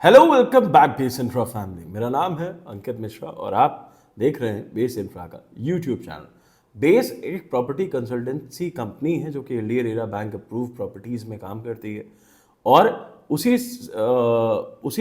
Hello, welcome back base infra family. मेरा नाम है अंकित मिश्रा और आप देख रहे हैं बेस इंफ्रा का यूट्यूब चैनल। बेस एक प्रॉपर्टी कंसल्टेंसी कंपनी है जो कि Indian era bank approve properties में काम करती है और उसी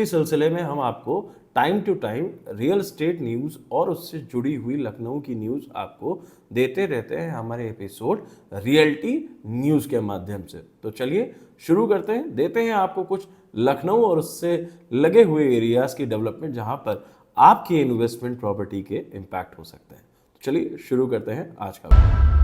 सिलसिले में हम आपको time to time real estate news और उससे जुड़ी हुई लखनऊ की न्यूज़ आपको देते रहते हैं हमारे एपिसोड रियलिटी न्यूज़ के माध्यम से। तो चलिए शुरू करते हैं, देते हैं आपको कुछ लखनऊ और उससे लगे हुए एरियाज की डेवलपमेंट जहां पर आपकी इन्वेस्टमेंट प्रॉपर्टी के इम्पैक्ट हो सकते हैं। तो चलिए शुरू करते हैं आज का वीडियो।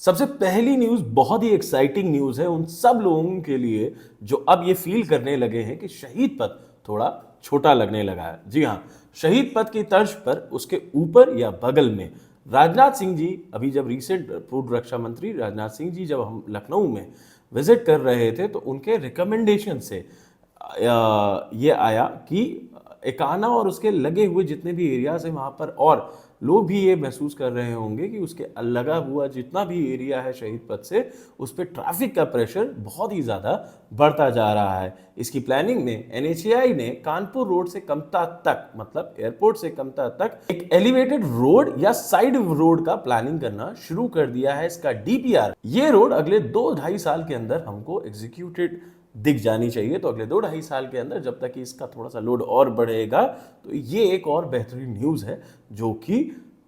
सबसे पहली न्यूज बहुत ही एक्साइटिंग न्यूज है उन सब लोगों के लिए जो अब ये फील करने लगे हैं कि शहीद पथ थोड़ा छोटा लगने लगा है। जी हाँ, शहीद पथ की तर्ज पर उसके ऊपर या बगल में राजनाथ सिंह जी, अभी जब रिसेंट पूर्व रक्षा मंत्री राजनाथ सिंह जी जब हम लखनऊ में विजिट कर रहे थे तो उनके रिकमेंडेशन से ये आया कि एकाना और उसके लगे हुए जितने भी एरियाज हैं वहाँ पर और लोग भी ये महसूस कर रहे होंगे कि उसके लगा हुआ जितना भी एरिया है शहीद पथ से उस पर ट्रैफिक का प्रेशर बहुत ही ज़्यादा बढ़ता जा रहा है। इसकी प्लानिंग में एनएचएआई ने कानपुर रोड से कमता तक, मतलब एयरपोर्ट से कमता तक, एक एलिवेटेड रोड या साइड रोड का प्लानिंग करना शुरू कर दिया है। इसका डीपीआर, ये रोड अगले 2-2.5 साल के अंदर हमको एग्जीक्यूटेड दिख जानी चाहिए। तो अगले 2-2.5 साल के अंदर जब तक कि इसका थोड़ा सा लोड और बढ़ेगा तो ये एक और बेहतरीन न्यूज़ है जो कि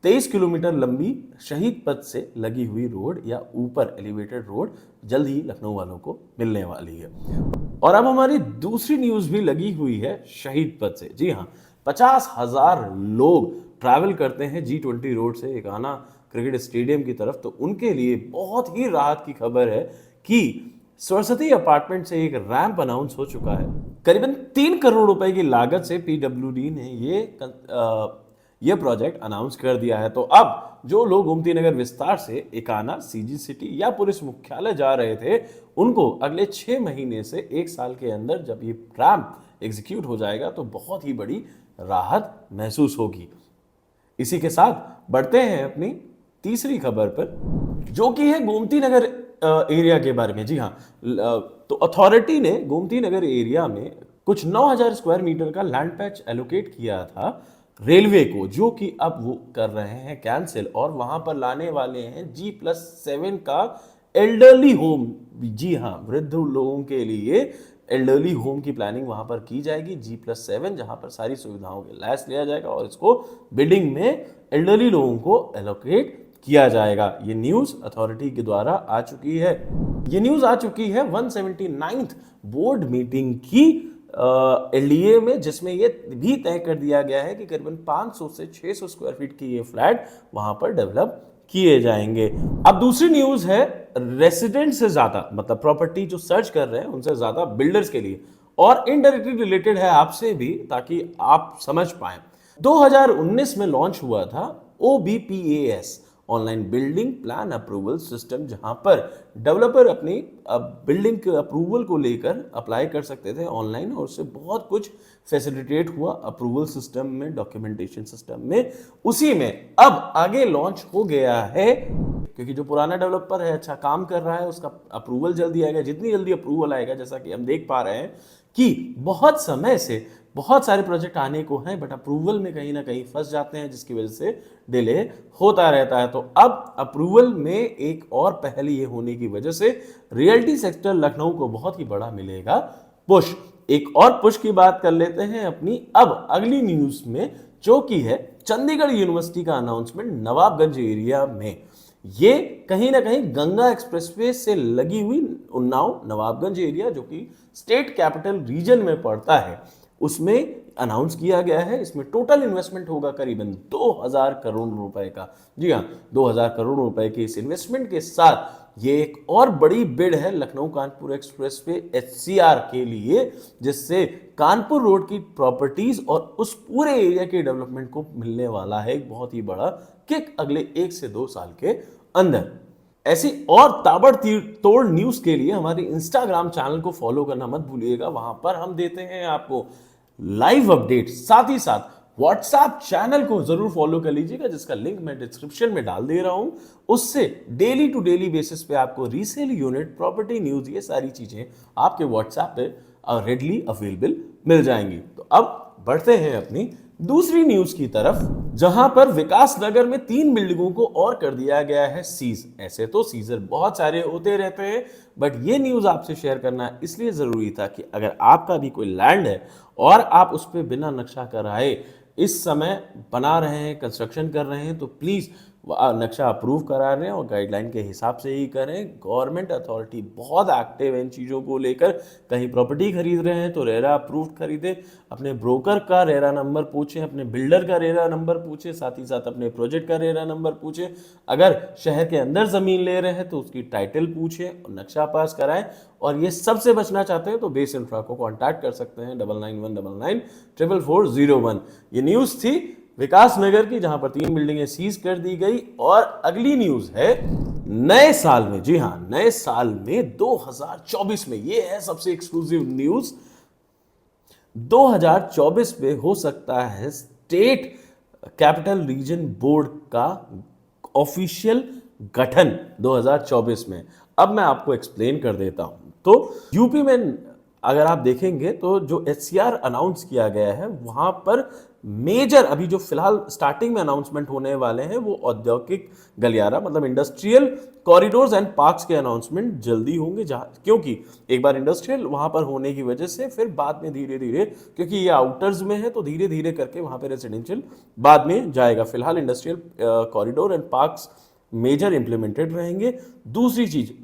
23 किलोमीटर लंबी शहीद पथ से लगी हुई रोड या ऊपर एलिवेटेड रोड जल्द ही लखनऊ वालों को मिलने वाली है। और अब हमारी दूसरी न्यूज़ भी लगी हुई है शहीद पथ से। जी हाँ, 50,000 लोग ट्रैवल करते हैं G20 रोड से एकाना क्रिकेट स्टेडियम की तरफ। तो उनके लिए बहुत ही राहत की खबर है कि सरस्वती अपार्टमेंट से एक रैंप अनाउंस हो चुका है। करीबन 3 करोड़ रुपए की लागत से पीडब्ल्यूडी ने ये प्रोजेक्ट अनाउंस कर दिया है। तो अब जो लोग गोमती नगर विस्तार से एकाना, सीजी सिटी या पुलिस मुख्यालय जा रहे थे उनको अगले 6 महीने से 1 साल के अंदर जब ये रैंप एग्जीक्यूट हो जाएगा तो बहुत ही बड़ी राहत महसूस होगी। इसी के साथ बढ़ते हैं अपनी तीसरी खबर पर जो कि है गोमती नगर एरिया के बारे में। जी हाँ, तो अथॉरिटी ने गोमती नगर एरिया में कुछ 9,000 स्क्वायर मीटर का लैंड पैच एलोकेट किया था रेलवे को, जो कि अब वो कर रहे हैं कैंसिल और वहां पर लाने वाले हैं G+7 का एल्डरली होम। जी हाँ, वृद्ध लोगों के लिए एल्डरली होम की प्लानिंग वहां पर की जाएगी G+7, जहां पर सारी सुविधाओं के लैस लिया जाएगा और इसको बिल्डिंग में एल्डरली लोगों को एलोकेट किया जाएगा। ये न्यूज़ अथॉरिटी के द्वारा आ चुकी है। ये न्यूज़ आ चुकी है 179th बोर्ड मीटिंग की एलडीए में, जिसमें ये भी तय कर दिया गया है कि करीबन 500 से 600 स्क्वायर फीट की ये फ्लैट वहां पर डेवलप किए जाएंगे। अब दूसरी न्यूज़ है रेसिडेंट से ज़्यादा, मतलब प्रॉपर्टी जो सर्च कर रहे हैं उनसे ज़्यादा बिल्डर्स के लिए, और इनडायरेक्टली रिलेटेड है आपसे भी ताकि आप समझ पाएं। 2019 में लॉन्च हुआ था OBPAS, online building plan approval system, जहां पर डेवलपर अपनी बिल्डिंग के अप्रूवल को लेकर अप्लाई कर सकते थे ऑनलाइन और उससे बहुत कुछ फैसिलिटेट हुआ अप्रूवल सिस्टम में, डॉक्यूमेंटेशन सिस्टम में। उसी में अब आगे लॉन्च हो गया है क्योंकि जो पुराना डेवलपर है अच्छा काम कर रहा है, उसका अप्रूवल जल्दी आएगा। जितनी जल्दी अप्रूवल आएगा, जैसा कि हम देख पा रहे हैं कि बहुत समय से बहुत सारे प्रोजेक्ट आने को हैं बट अप्रूवल में कहीं ना कहीं फंस जाते हैं जिसकी वजह से डिले होता रहता है। तो अब अप्रूवल में एक और पहल ये होने की वजह से रियल्टी सेक्टर लखनऊ को बहुत ही बड़ा मिलेगा पुश। एक और पुश की बात कर लेते हैं अपनी अब अगली न्यूज में, जो कि है चंडीगढ़ यूनिवर्सिटी का अनाउंसमेंट नवाबगंज एरिया में। ये कहीं ना कहीं गंगा एक्सप्रेसवे से लगी हुई उन्नाव नवाबगंज एरिया, जो कि स्टेट कैपिटल रीजन में पड़ता है, उसमें अनाउंस किया गया है। इसमें टोटल इन्वेस्टमेंट होगा करीबन 2000 करोड़ रुपए का। जी हाँ, 2000 करोड़ रुपए के इस इन्वेस्टमेंट के साथ ये एक और बड़ी बिड है लखनऊ कानपुर एक्सप्रेसवे HCR के लिए, जिससे कानपुर रोड की प्रॉपर्टीज और उस पूरे एरिया के डेवलपमेंट को मिलने वाला है एक बहुत ही बड़ा किक अगले 1 से 2 साल के अंदर। ऐसी और ताबड़तोड़ न्यूज के लिए हमारे इंस्टाग्राम चैनल को फॉलो करना मत भूलिएगा। वहां पर हम देते हैं आपको लाइव अपडेट, साथ ही साथ व्हाट्सएप चैनल को जरूर फॉलो कर लीजिएगा, जिसका लिंक मैं डिस्क्रिप्शन में डाल दे रहा हूं। उससे डेली टू डेली बेसिस पे आपको रीसेल यूनिट, प्रॉपर्टी न्यूज, ये सारी चीजें आपके व्हाट्सएप पे रेडली अवेलेबल मिल जाएंगी। तो अब बढ़ते हैं अपनी दूसरी न्यूज की तरफ, जहां पर विकास नगर में 3 बिल्डिंगों को और कर दिया गया है सीज। ऐसे तो सीजर बहुत सारे होते रहते हैं, बट ये न्यूज आपसे शेयर करना इसलिए जरूरी था कि अगर आपका भी कोई लैंड है और आप उस पर बिना नक्शा कराए इस समय बना रहे हैं, कंस्ट्रक्शन कर रहे हैं, तो प्लीज नक्शा अप्रूव करा रहे हैं और गाइडलाइन के हिसाब से ही करें। गवर्नमेंट अथॉरिटी बहुत एक्टिव है इन चीज़ों को लेकर। कहीं प्रॉपर्टी खरीद रहे हैं तो रेरा अप्रूव्ड खरीदें, अपने ब्रोकर का रेरा नंबर पूछें, अपने बिल्डर का रेरा नंबर पूछें, साथ ही साथ अपने प्रोजेक्ट का रेरा नंबर पूछें। अगर शहर के अंदर ज़मीन ले रहे हैं तो उसकी टाइटल पूछें और नक्शा पास कराएं। और ये सबसे बचना चाहते हैं तो बेस इंफ्रा को कॉन्टैक्ट कर सकते हैं 9919994401। ये न्यूज़ थी विकास नगर की, जहां पर 3 बिल्डिंगें सीज कर दी गई। और अगली न्यूज है नए साल में, जी हां, नए साल में 2024 में, ये है सबसे एक्सक्लूसिव न्यूज। 2024 में हो सकता है स्टेट कैपिटल रीजन बोर्ड का ऑफिशियल गठन 2024 में। अब मैं आपको एक्सप्लेन कर देता हूं। तो यूपी में अगर आप देखेंगे तो जो एचसीआर अनाउंस किया गया है, वहां पर मेजर अभी जो फिलहाल स्टार्टिंग में अनाउंसमेंट होने वाले हैं वो औद्योगिक गलियारा, मतलब इंडस्ट्रियल कॉरिडोर्स एंड पार्क्स के अनाउंसमेंट जल्दी होंगे। क्योंकि एक बार इंडस्ट्रियल वहां पर होने की वजह से फिर बाद में धीरे धीरे, क्योंकि ये आउटर्स में है तो धीरे धीरे करके वहां पर रेसिडेंशियल बाद में जाएगा। फिलहाल industrial corridor and parks major implemented रहेंगे। दूसरी चीज,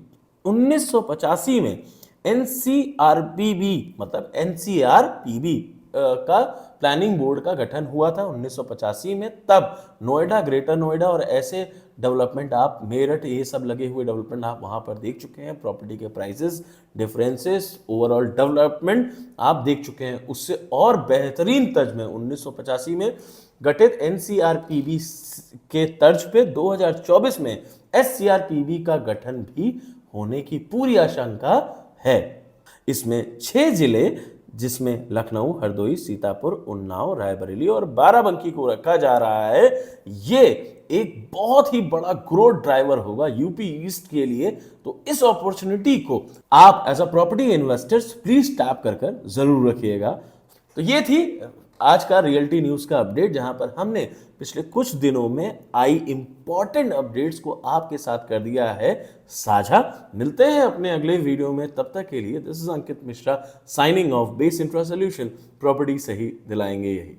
1985 में एनसीआरपीबी मतलब एनसीआरपीबी का प्लानिंग बोर्ड का गठन हुआ था 1985 में। तब नोएडा, ग्रेटर नोएडा और ऐसे डेवलपमेंट, आप मेरठ, ये सब लगे हुए डेवलपमेंट आप वहां पर देख चुके हैं। प्रॉपर्टी के प्राइसेस, डिफरेंसेस, ओवरऑल डेवलपमेंट आप देख चुके हैं। उससे और बेहतरीन तर्ज में 1985 में गठित एनसीआरपीबी के तर्ज पे 2024 में एससीआरपीबी का गठन भी होने की पूरी आशंका है। इसमें 6 जिले, जिसमें लखनऊ, हरदोई, सीतापुर, उन्नाव, रायबरेली और बाराबंकी को रखा जा रहा है। ये एक बहुत ही बड़ा ग्रोथ ड्राइवर होगा यूपी ईस्ट के लिए। तो इस अपॉर्चुनिटी को आप as a property investors please tap कर जरूर रखिएगा। तो ये थी आज का रियल्टी न्यूज का अपडेट, जहां पर हमने पिछले कुछ दिनों में आई इंपॉर्टेंट अपडेट्स को आपके साथ कर दिया है साझा। मिलते हैं अपने अगले वीडियो में, तब तक के लिए this is Ankit Mishra signing off. Base infra solution, property सही दिलाएंगे यही।